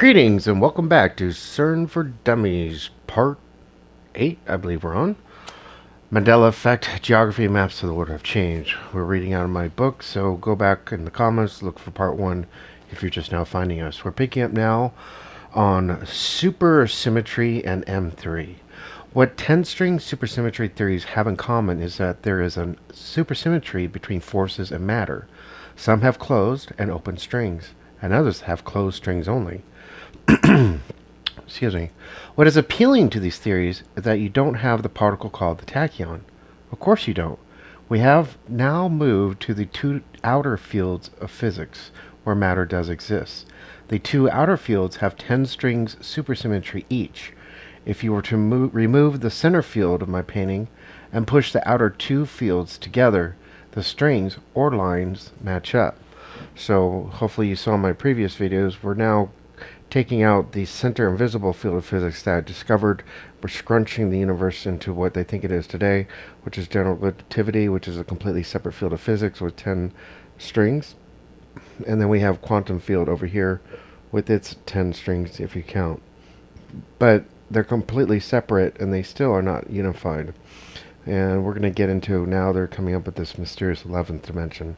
Greetings and welcome back to CERN for Dummies, Part 8, I believe we're on. Mandela Effect, Geography, Maps to the Order of Change. We're reading out of my book, so go back in the comments, look for Part 1 if you're just now finding us. We're picking up now on Symmetry and M-Theory. What 10-string supersymmetry theories have in common is that there is a supersymmetry between forces and matter. Some have closed and open strings, and others have closed strings only. Excuse me. What is appealing to these theories is that you don't have the particle called the tachyon. Of course you don't. We have now moved to the two outer fields of physics where matter does exist. The two outer fields have 10 strings supersymmetry each. If you were to remove the center field of my painting and push the outer two fields together, the strings or lines match up. So hopefully you saw in my previous videos, we're now taking out the center invisible field of physics that I discovered. We're scrunching the universe into what they think it is today, which is general relativity, which is a completely separate field of physics with 10 strings. And then we have quantum field over here with its 10 strings if you count. But they're completely separate and they still are not unified. And we're going to get into now they're coming up with this mysterious 11th dimension.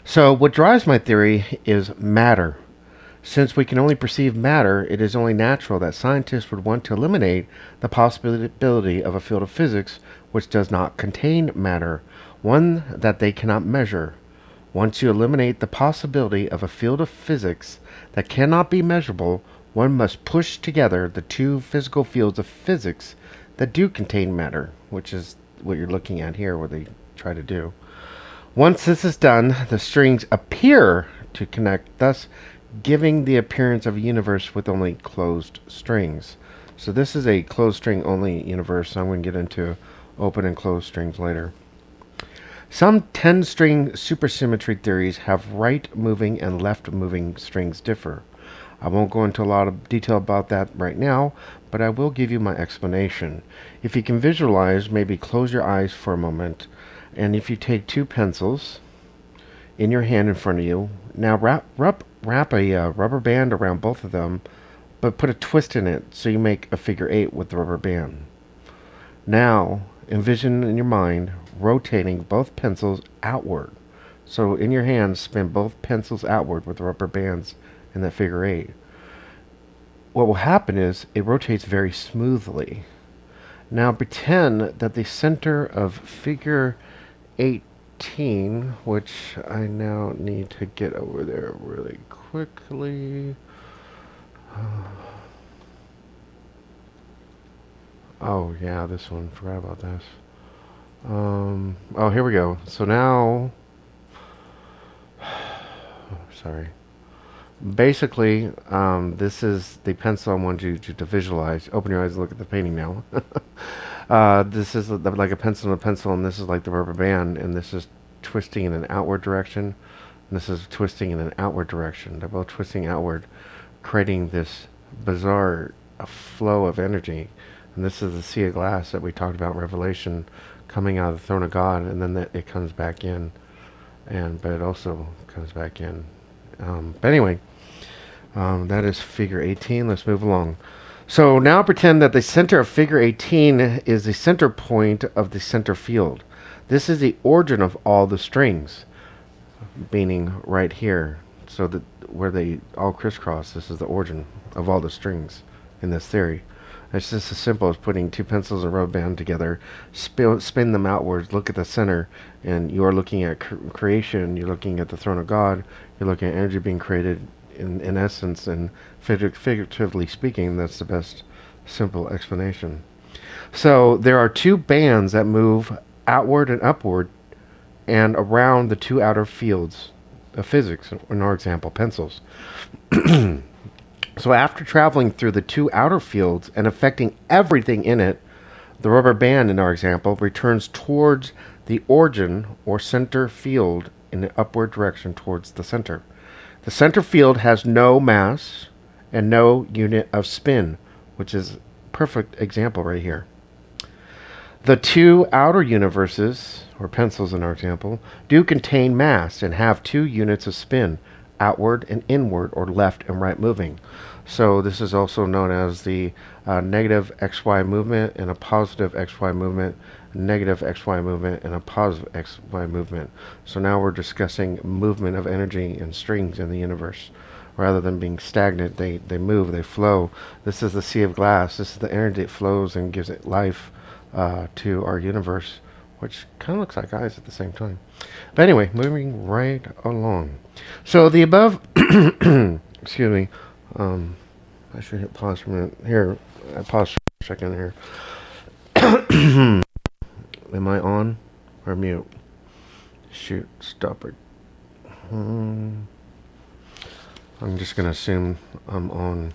So what drives my theory is matter. Since we can only perceive matter, it is only natural that scientists would want to eliminate the possibility of a field of physics which does not contain matter, one that they cannot measure. Once you eliminate the possibility of a field of physics that cannot be measurable, one must push together the two physical fields of physics that do contain matter, which is what you're looking at here, what they try to do. Once this is done, the strings appear to connect, thus giving the appearance of a universe with only closed strings. So this is a closed string only universe, so I'm going to get into open and closed strings later. Some 10-string supersymmetry theories have right moving and left moving strings differ. I won't go into a lot of detail about that right now, but I will give you my explanation. If you can visualize, maybe close your eyes for a moment, and if you take two pencils in your hand in front of you, now wrap a rubber band around both of them, but put a twist in it so you make a figure 8 with the rubber band. Now envision in your mind rotating both pencils outward. So in your hands, spin both pencils outward with the rubber bands in that figure 8. What will happen is it rotates very smoothly. Now pretend that the center of figure 18, which I now need to get over there really quickly. Oh yeah, this one, forgot about this. Oh, here we go. So now, sorry. Basically, this is the pencil I want you to visualize. Open your eyes and look at the painting now. This is like a pencil and a pencil, and this is like the rubber band, and this is twisting in an outward direction, and this is twisting in an outward direction. They're both twisting outward, creating this bizarre flow of energy. And this is the sea of glass that we talked about in Revelation, coming out of the throne of God, and then it comes back in, but it also comes back in. But anyway, that is figure 18. Let's move along. So now pretend that the center of figure 18 is the center point of the center field. This is the origin of all the strings, meaning right here. So that where they all crisscross, this is the origin of all the strings in this theory. It's just as simple as putting two pencils and a rubber band together, spin them outwards, look at the center, and you are looking at creation, you're looking at the throne of God, you're looking at energy being created in essence, and figuratively speaking, that's the best simple explanation. So there are two bands that move outward and upward and around the two outer fields of physics, in our example, pencils. So after traveling through the two outer fields and affecting everything in it, the rubber band, in our example, returns towards the origin or center field in the upward direction towards the center. The center field has no mass and no unit of spin, which is a perfect example right here. The two outer universes, or pencils in our example, do contain mass and have 2 units of spin, outward and inward, or left and right moving. So this is also known as the negative XY movement and a positive XY movement, negative XY movement and a positive XY movement. So now we're discussing movement of energy and strings in the universe. Rather than being stagnant, they move, they flow. This is the sea of glass. This is the energy that flows and gives it life to our universe, which kind of looks like eyes at the same time. But anyway, moving right along. So the above, excuse me, I should hit pause for a minute. Here, I paused for a second here. Am I on or mute? Shoot, stop it. I'm just going to assume I'm on.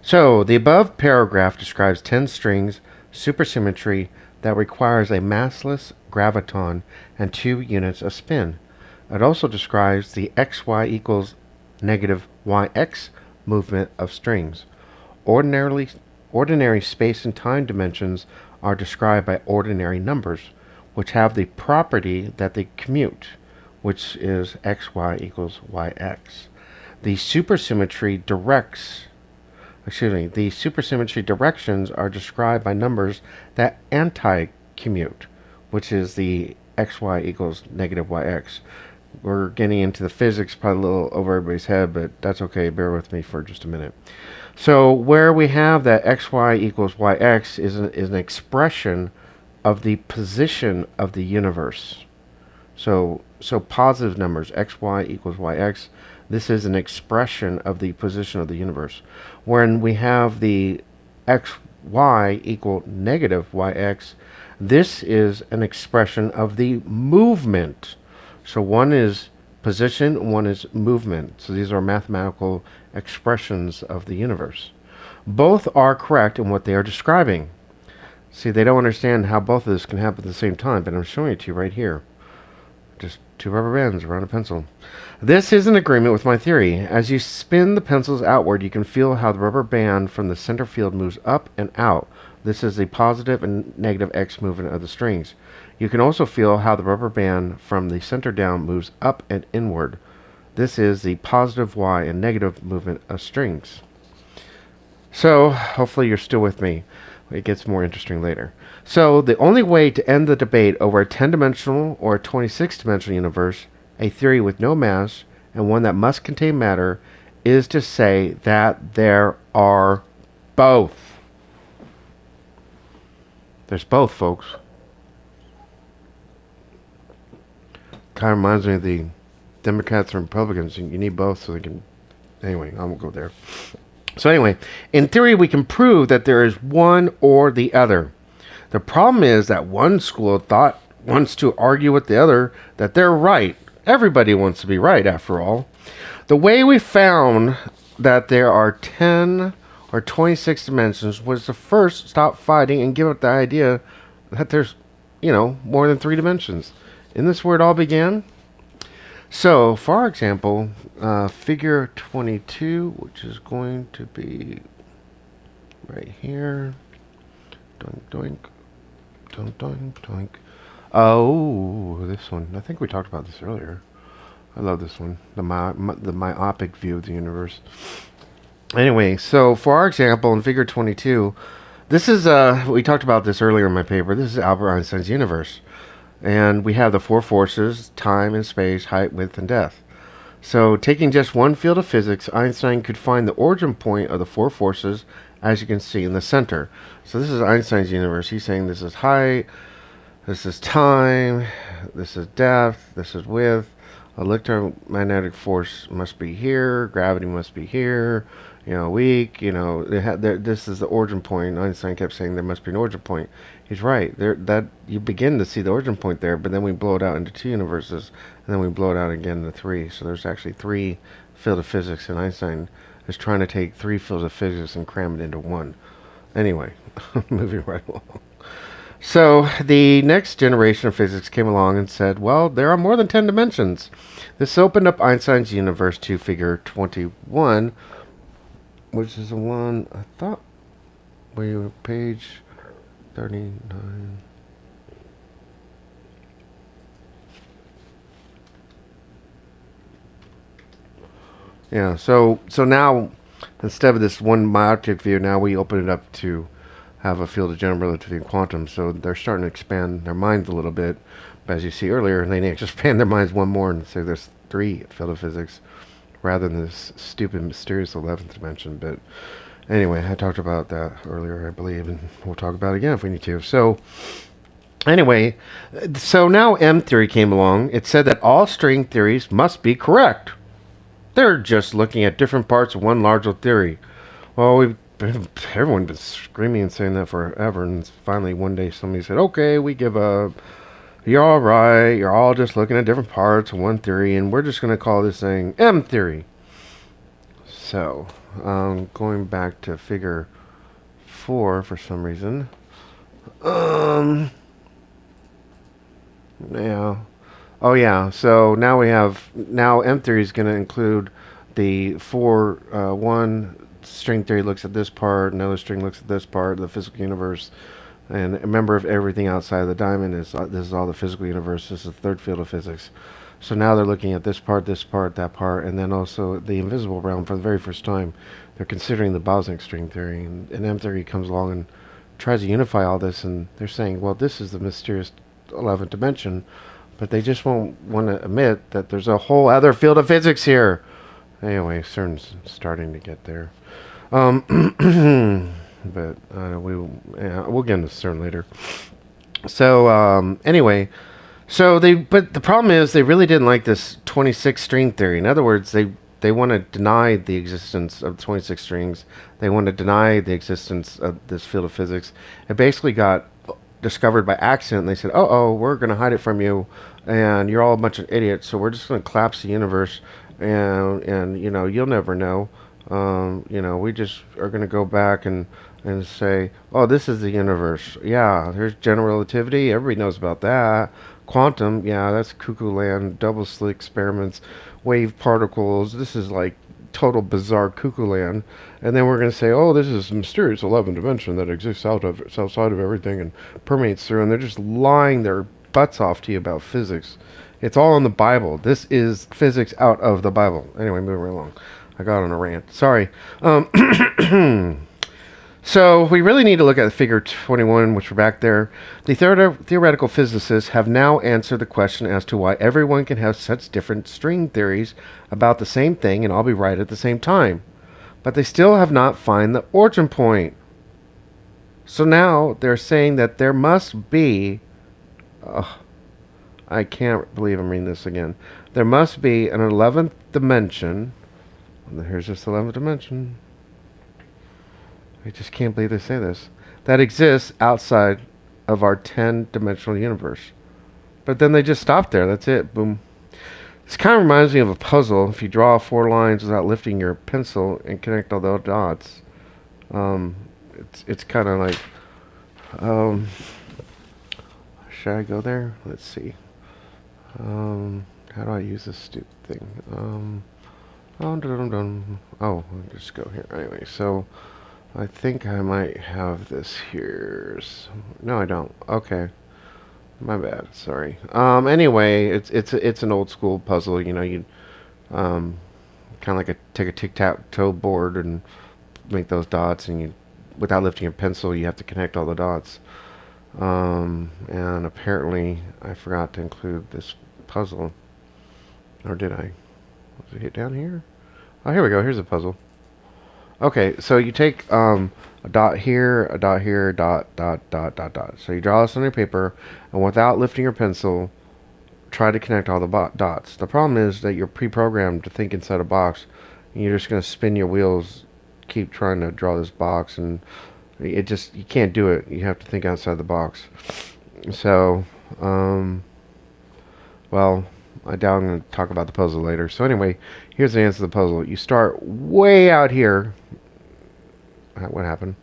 So, the above paragraph describes 10 strings supersymmetry that requires a massless graviton and 2 units of spin. It also describes the xy equals negative yx movement of strings. Ordinary space and time dimensions are described by ordinary numbers, which have the property that they commute, which is xy equals yx. The supersymmetry directions are described by numbers that anti-commute, which is the xy equals negative yx. We're getting into the physics, probably a little over everybody's head, but that's okay. Bear with me for just a minute. So where we have that xy equals yx is an expression of the position of the universe. So positive numbers, xy equals yx, this is an expression of the position of the universe. When we have the xy equal negative yx, this is an expression of the movement. So one is position, one is movement. So these are mathematical expressions of the universe. Both are correct in what they are describing. See, they don't understand how both of this can happen at the same time, but I'm showing it to you right here. Just 2 rubber bands around a pencil. This is in agreement with my theory. As you spin the pencils outward, you can feel how the rubber band from the center field moves up and out. This is the positive and negative X movement of the strings. You can also feel how the rubber band from the center down moves up and inward. This is the positive Y and negative movement of strings. So, hopefully you're still with me. It gets more interesting later. So, the only way to end the debate over a 10-dimensional or a 26-dimensional universe, a theory with no mass, and one that must contain matter, is to say that there are both. There's both, folks. Kind of reminds me of the Democrats and Republicans. You need both so they can... Anyway, I won't go there. So anyway, in theory, we can prove that there is one or the other. The problem is that one school of thought wants to argue with the other that they're right. Everybody wants to be right, after all. The way we found that there are 10 or 26 dimensions was to first stop fighting and give up the idea that there's, more than 3 dimensions. Isn't this where it all began? So, for example, figure 22, which is going to be right here. Doink, doink. Doink, doink, doink. Oh, this one. I think we talked about this earlier. I love this one. The myopic view of the universe. Anyway, so for our example, in figure 22, this is, we talked about this earlier in my paper. This is Albert Einstein's universe. And we have the 4 forces: time and space, height, width, and depth. So taking just one field of physics, Einstein could find the origin point of the 4 forces, as you can see in the center. So this is Einstein's universe. He's saying this is height, this is time, this is depth, this is width. Electromagnetic force must be here, gravity must be here, weak, this is the origin point. Einstein kept saying there must be an origin point. He's right. That you begin to see the origin point there, but then we blow it out into 2 universes, and then we blow it out again into 3. So there's actually 3 fields of physics, and Einstein is trying to take 3 fields of physics and cram it into 1. Anyway, moving right along. So the next generation of physics came along and said, well, there are more than 10 dimensions. This opened up Einstein's universe to figure 21, which is the one I thought we were page 39. Yeah. So now, instead of this one myopic view, now we open it up to have a field of general relativity and quantum. So they're starting to expand their minds a little bit. But as you see earlier, they need to expand their minds one more and say there's three field of physics rather than this stupid, mysterious 11th dimension. But anyway, I talked about that earlier, I believe, and we'll talk about it again if we need to. So anyway, so now M theory came along. It said that all string theories must be correct. They're just looking at different parts of one larger theory. Well, everyone's been screaming and saying that forever, and finally one day somebody said, "Okay, we give up. You're all right. You're all just looking at different parts of one theory, and we're just going to call this thing M theory." So, going back to figure 4 for some reason. Um, yeah. Oh yeah. So now M theory is going to include the four. One string theory looks at this part, another string looks at this part of the physical universe, and remember, if everything outside of the diamond is this is all the physical universe. This is the third field of physics. So now they're looking at this part, that part, and then also the invisible realm for the very first time. They're considering the Bosniak string theory, and M theory comes along and tries to unify all this, and they're saying, well, this is the mysterious 11th dimension, but they just won't want to admit that there's a whole other field of physics here. Anyway, CERN's starting to get there. But we'll get into CERN later. So anyway, but the problem is they really didn't like this 26 string theory. In other words, they want to deny the existence of 26 strings. They want to deny the existence of this field of physics. It basically got discovered by accident. And they said, "Oh, we're going to hide it from you, and you're all a bunch of idiots. So we're just going to collapse the universe, and you'll never know. We just are going to go back and say, oh, this is the universe. Yeah, there's general relativity. Everybody knows about that. Quantum, yeah, that's cuckoo land. Double slit experiments, wave particles. This is like total bizarre cuckoo land." And then we're going to say, oh, this is a mysterious 11th dimension that exists outside of everything and permeates through. And they're just lying their butts off to you about physics. It's all in the Bible. This is physics out of the Bible. Anyway, moving right along. I got on a rant. Sorry. So we really need to look at figure 21, which we're back there. The theoretical physicists have now answered the question as to why everyone can have such different string theories about the same thing and all be right at the same time. But they still have not found the origin point. So now they're saying that there must be... I can't believe I'm reading this again. There must be an 11th dimension. Here's this 11th dimension. I just can't believe they say this. That exists outside of our 10-dimensional universe. But then they just stop there. That's it. Boom. This kind of reminds me of a puzzle. If you draw 4 lines without lifting your pencil and connect all the dots, it's kind of like... should I go there? Let's see. How do I use this stupid thing? I'll just go here. Anyway, so... I think I might have this here. No, I don't. Okay, my bad. Sorry. Anyway, it's an old school puzzle. You kind of like take a tic-tac-toe board and make those dots, and without lifting a pencil, you have to connect all the dots. And apparently, I forgot to include this puzzle, or did I? Was it down here? Oh, here we go. Here's a puzzle. Okay, so you take a dot here, a dot here, dot, dot, dot, dot, dot. So you draw this on your paper, and without lifting your pencil, try to connect all the dots. The problem is that you're pre-programmed to think inside a box, and you're just going to spin your wheels, keep trying to draw this box, and you can't do it. You have to think outside the box. So, well... I doubt I'm going to talk about the puzzle later. So anyway, here's the answer to the puzzle. You start way out here. What happened?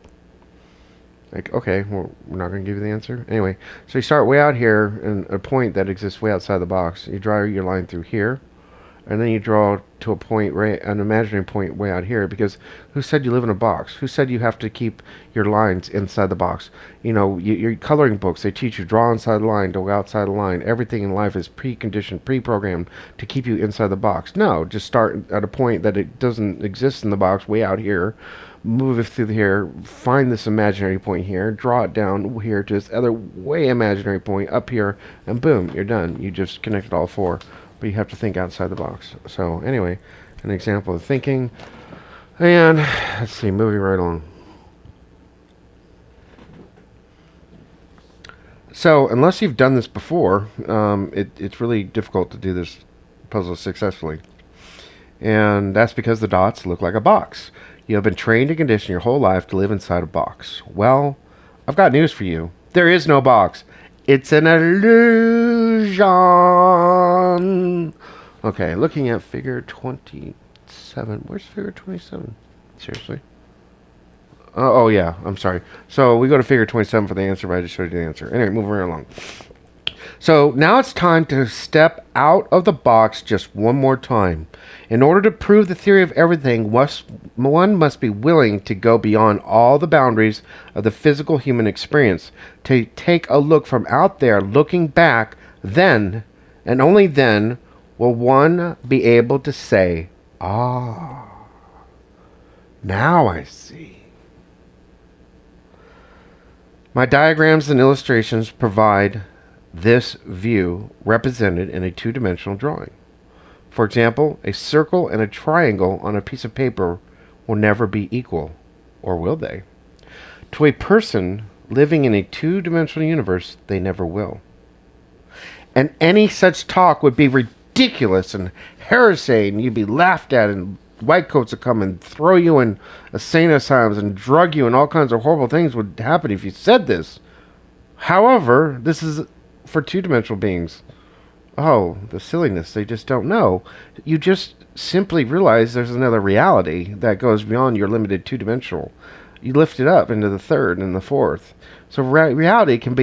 Like, okay, well, we're not going to give you the answer. Anyway, so you start way out here, and a point that exists way outside the box. You draw your line through here, and then you draw to a point, right, an imaginary point way out here. Because who said you live in a box? Who said you have to keep your lines inside the box? Your coloring books, they teach you draw inside the line, go outside the line. Everything in life is preconditioned, pre-programmed to keep you inside the box. No, just start at a point that it doesn't exist in the box, way out here. Move it through here, find this imaginary point here, draw it down here to this other way imaginary point up here, and boom, you're done. You just connected all four. But you have to think outside the box. So anyway, an example of thinking. And let's see, moving right along. So unless you've done this before, it's really difficult to do this puzzle successfully. And that's because the dots look like a box. You have been trained and conditioned your whole life to live inside a box. Well, I've got news for you. There is no box. It's an illusion. Okay, looking at figure 27. Where's figure 27? Seriously? Oh, yeah, I'm sorry. So we go to figure 27 for the answer, but I just showed you the answer. Anyway, moving right along. So now it's time to step out of the box just one more time. In order to prove the theory of everything, one must be willing to go beyond all the boundaries of the physical human experience, to take a look from out there, looking back. Then, and only then, will one be able to say, "Ah, now I see." My diagrams and illustrations provide this view represented in a two-dimensional drawing. For example, a circle and a triangle on a piece of paper will never be equal, or will they? To a person living in a two-dimensional universe, they never will. And any such talk would be ridiculous and heresy, and you'd be laughed at, and white coats would come and throw you in insane asylums and drug you, and all kinds of horrible things would happen if you said this. However, this is for two-dimensional beings. Oh, the silliness. They just don't know. You just simply realize there's another reality that goes beyond your limited two-dimensional. You lift it up into the third and the fourth. So reality can be